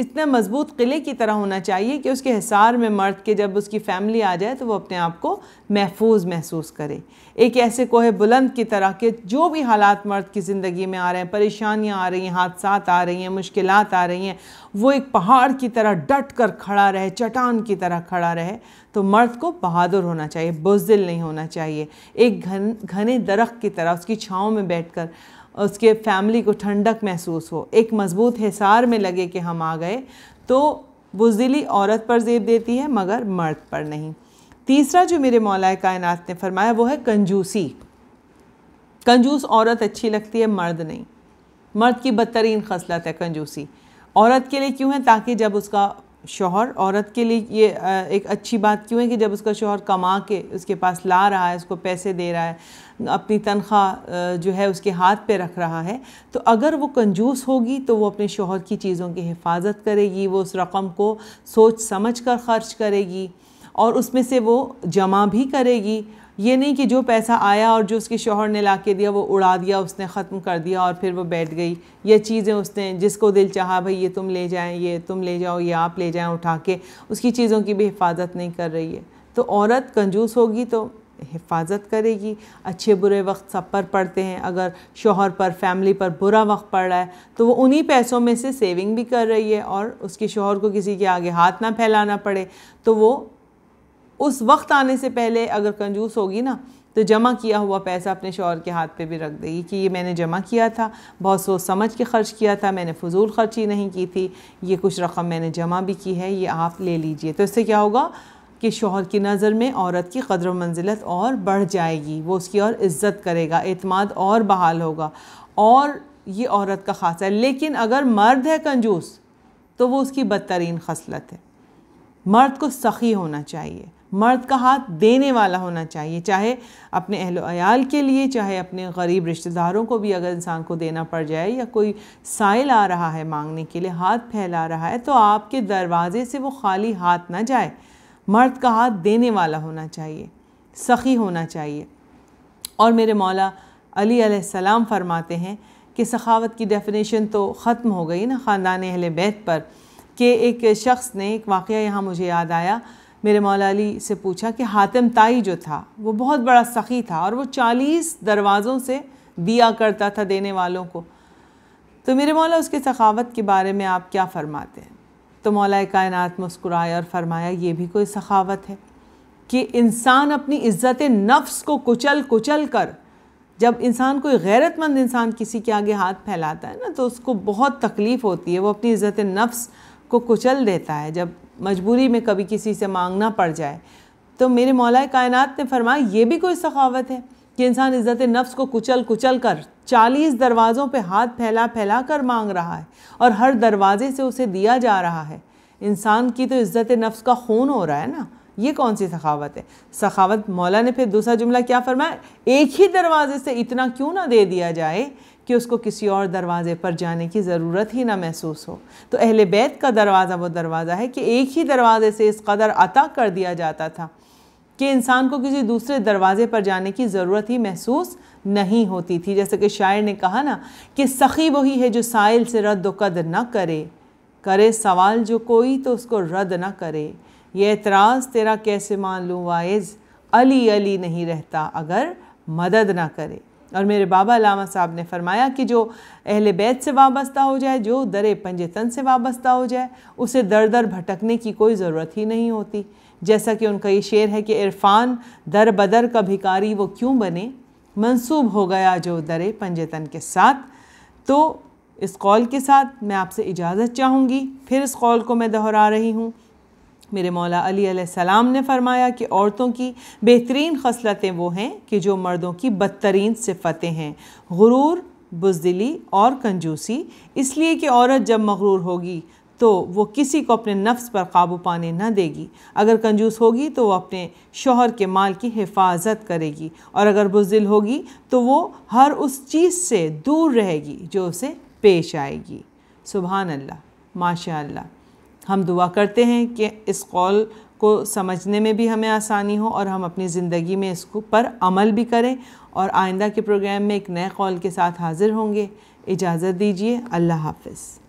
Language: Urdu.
اتنا مضبوط قلعے کی طرح ہونا چاہیے کہ اس کے حصار میں مرد کے جب اس کی فیملی آ جائے تو وہ اپنے آپ کو محفوظ محسوس کرے. ایک ایسے کوہ بلند کی طرح کہ جو بھی حالات مرد کی زندگی میں آ رہے ہیں، پریشانیاں آ رہی ہیں، حادثات آ رہی ہیں، مشکلات آ رہی ہیں، وہ ایک پہاڑ کی طرح ڈٹ کر کھڑا رہے، چٹان کی طرح کھڑا رہے. تو مرد کو بہادر ہونا چاہیے، بزدل نہیں ہونا چاہیے. ایک گھنے درخت کی طرح اس کی چھاؤں میں بیٹھ کر اس کے فیملی کو ٹھنڈک محسوس ہو، ایک مضبوط حصار میں لگے کہ ہم آ گئے. تو بزدلی عورت پر زیب دیتی ہے مگر مرد پر نہیں. تیسرا جو میرے مولا کائنات نے فرمایا وہ ہے کنجوسی. کنجوس عورت اچھی لگتی ہے، مرد نہیں. مرد کی بدترین خصلت ہے کنجوسی. عورت کے لیے کیوں ہے؟ تاکہ جب اس کا شوہر، عورت کے لیے یہ ایک اچھی بات کیوں ہے کہ جب اس کا شوہر کما کے اس کے پاس لا رہا ہے، اس کو پیسے دے رہا ہے، اپنی تنخواہ جو ہے اس کے ہاتھ پہ رکھ رہا ہے، تو اگر وہ کنجوس ہوگی تو وہ اپنے شوہر کی چیزوں کی حفاظت کرے گی، وہ اس رقم کو سوچ سمجھ کر خرچ کرے گی اور اس میں سے وہ جمع بھی کرے گی. یہ نہیں کہ جو پیسہ آیا اور جو اس کے شوہر نے لا کے دیا وہ اڑا دیا، اس نے ختم کر دیا اور پھر وہ بیٹھ گئی. یہ چیزیں اس نے جس کو دل چاہا بھئی یہ تم لے جائیں، یہ تم لے جاؤ، یہ آپ لے جائیں اٹھا کے، اس کی چیزوں کی بھی حفاظت نہیں کر رہی ہے. تو عورت کنجوس ہوگی تو حفاظت کرے گی. اچھے برے وقت سب پر پڑتے ہیں. اگر شوہر پر، فیملی پر برا وقت پڑ رہا ہے تو وہ انہی پیسوں میں سے سیونگ بھی کر رہی ہے اور اس کے شوہر کو کسی کے آگے ہاتھ نہ پھیلانا پڑے. تو وہ اس وقت آنے سے پہلے اگر کنجوس ہوگی نا تو جمع کیا ہوا پیسہ اپنے شوہر کے ہاتھ پہ بھی رکھ دے گی کہ یہ میں نے جمع کیا تھا، بہت سوچ سمجھ کے خرچ کیا تھا، میں نے فضول خرچی نہیں کی تھی، یہ کچھ رقم میں نے جمع بھی کی ہے، یہ آپ لے لیجئے. تو اس سے کیا ہوگا کہ شوہر کی نظر میں عورت کی قدر و منزلت اور بڑھ جائے گی، وہ اس کی اور عزت کرے گا، اعتماد اور بحال ہوگا. اور یہ عورت کا خاصہ ہے. لیکن اگر مرد ہے کنجوس تو وہ اس کی بدترین خصلت ہے. مرد کو سخی ہونا چاہیے، مرد کا ہاتھ دینے والا ہونا چاہیے، چاہے اپنے اہل و عیال کے لیے، چاہے اپنے غریب رشتہ داروں کو بھی اگر انسان کو دینا پڑ جائے، یا کوئی سائل آ رہا ہے مانگنے کے لیے، ہاتھ پھیلا رہا ہے، تو آپ کے دروازے سے وہ خالی ہاتھ نہ جائے. مرد کا ہاتھ دینے والا ہونا چاہیے، سخی ہونا چاہیے. اور میرے مولا علی علیہ السلام فرماتے ہیں کہ سخاوت کی ڈیفینیشن تو ختم ہو گئی نا خاندان اہل بیت پر، کہ ایک شخص نے، ایک واقعہ یہاں مجھے یاد آیا، میرے مولا علی سے پوچھا کہ حاتم تائی جو تھا وہ بہت بڑا سخی تھا اور وہ 40 دروازوں سے دیا کرتا تھا دینے والوں کو. تو میرے مولا اس کے سخاوت کے بارے میں آپ کیا فرماتے ہیں؟ تو مولا کائنات مسکرائے اور فرمایا یہ بھی کوئی سخاوت ہے کہ انسان اپنی عزت نفس کو کچل کر، جب انسان کوئی غیرت مند انسان کسی کے آگے ہاتھ پھیلاتا ہے نا تو اس کو بہت تکلیف ہوتی ہے، وہ اپنی عزت نفس کو کچل دیتا ہے جب مجبوری میں کبھی کسی سے مانگنا پڑ جائے. تو میرے مولا کائنات نے فرمایا یہ بھی کوئی سخاوت ہے کہ انسان عزت نفس کو کچل کر 40 دروازوں پہ ہاتھ پھیلا کر مانگ رہا ہے اور ہر دروازے سے اسے دیا جا رہا ہے. انسان کی تو عزت نفس کا خون ہو رہا ہے نا، یہ کون سی سخاوت ہے؟ سخاوت مولا نے پھر دوسرا جملہ کیا فرمایا؟ ایک ہی دروازے سے اتنا کیوں نہ دے دیا جائے کہ اس کو کسی اور دروازے پر جانے کی ضرورت ہی نہ محسوس ہو. تو اہل بیت کا دروازہ وہ دروازہ ہے کہ ایک ہی دروازے سے اس قدر عطا کر دیا جاتا تھا کہ انسان کو کسی دوسرے دروازے پر جانے کی ضرورت ہی محسوس نہیں ہوتی تھی. جیسے کہ شاعر نے کہا نا کہ سخی وہی ہے جو سائل سے رد و قد نہ کرے سوال جو کوئی تو اس کو رد نہ کرے. یہ اعتراض تیرا کیسے مان لوں واعظ، علی نہیں رہتا اگر مدد نہ کرے. اور میرے بابا علامہ صاحب نے فرمایا کہ جو اہل بیت سے وابستہ ہو جائے، جو در پنج تن سے وابستہ ہو جائے، اسے در بھٹکنے کی کوئی ضرورت ہی نہیں ہوتی. جیسا کہ ان کا یہ شعر ہے کہ عرفان در بدر کا بھکاری وہ کیوں بنے، منسوب ہو گیا جو در پنج تن کے ساتھ. تو اس قول کے ساتھ میں آپ سے اجازت چاہوں گی. پھر اس قول کو میں دہرا رہی ہوں. میرے مولا علی علیہ السلام نے فرمایا کہ عورتوں کی بہترین خصلتیں وہ ہیں کہ جو مردوں کی بدترین صفتیں ہیں، غرور، بزدلی اور کنجوسی. اس لیے کہ عورت جب مغرور ہوگی تو وہ کسی کو اپنے نفس پر قابو پانے نہ دے گی، اگر کنجوس ہوگی تو وہ اپنے شوہر کے مال کی حفاظت کرے گی، اور اگر بزدل ہوگی تو وہ ہر اس چیز سے دور رہے گی جو اسے پیش آئے گی. سبحان اللہ، ماشاء اللہ. ہم دعا کرتے ہیں کہ اس قول کو سمجھنے میں بھی ہمیں آسانی ہو اور ہم اپنی زندگی میں اس پر عمل بھی کریں. اور آئندہ کے پروگرام میں ایک نئے قول کے ساتھ حاضر ہوں گے. اجازت دیجیے. اللہ حافظ.